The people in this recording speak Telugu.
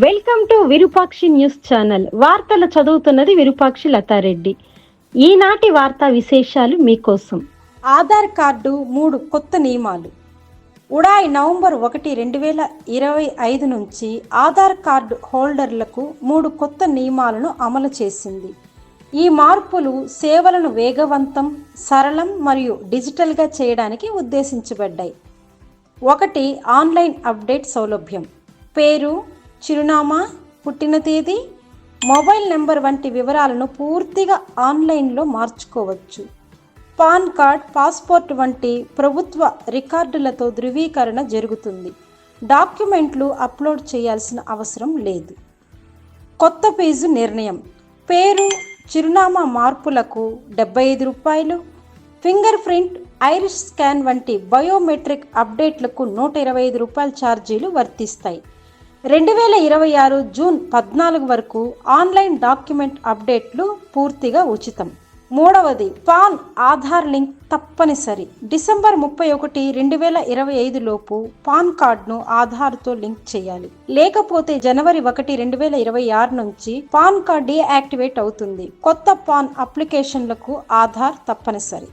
Welcome to Virupakshi news channel. వార్తలు చదువుతున్నది విరూపాక్షి లతారెడ్డి. ఈనాటి వార్తా విశేషాలు మీకోసం. ఆధార్ కార్డు 3 కొత్త నియమాలు. ఉడాయ్ నవంబర్ 1, 2025 నుంచి ఆధార్ కార్డు హోల్డర్లకు 3 కొత్త నియమాలను అమలు చేసింది. ఈ మార్పులు సేవలను వేగవంతం, సరళం మరియు డిజిటల్గా చేయడానికి ఉద్దేశించబడ్డాయి. 1. ఆన్లైన్ అప్డేట్ సౌలభ్యం. పేరు, చిరునామా, పుట్టిన తేదీ, మొబైల్ నెంబర్ వంటి వివరాలను పూర్తిగా ఆన్లైన్లో మార్చుకోవచ్చు. పాన్ కార్డ్, పాస్పోర్ట్ వంటి ప్రభుత్వ రికార్డులతో ధృవీకరణ జరుగుతుంది. డాక్యుమెంట్లు అప్లోడ్ చేయాల్సిన అవసరం లేదు. కొత్త ఫీజు నిర్ణయం. పేరు, చిరునామా మార్పులకు ₹75, ఫింగర్ ప్రింట్, ఐరిస్ స్కాన్ వంటి బయోమెట్రిక్ అప్డేట్లకు ₹125 ఛార్జీలు వర్తిస్తాయి. 2026 జూన్ 14 వరకు ఆన్లైన్ డాక్యుమెంట్ అప్డేట్లు పూర్తిగా ఉచితం. 3. పాన్ ఆధార్ లింక్ తప్పనిసరి. డిసెంబర్ 31, 2025 లోపు పాన్ కార్డును ఆధార్తో లింక్ చేయాలి. లేకపోతే జనవరి 1, 2026 నుంచి పాన్ కార్డ్ డీయాక్టివేట్ అవుతుంది. కొత్త పాన్ అప్లికేషన్లకు ఆధార్ తప్పనిసరి.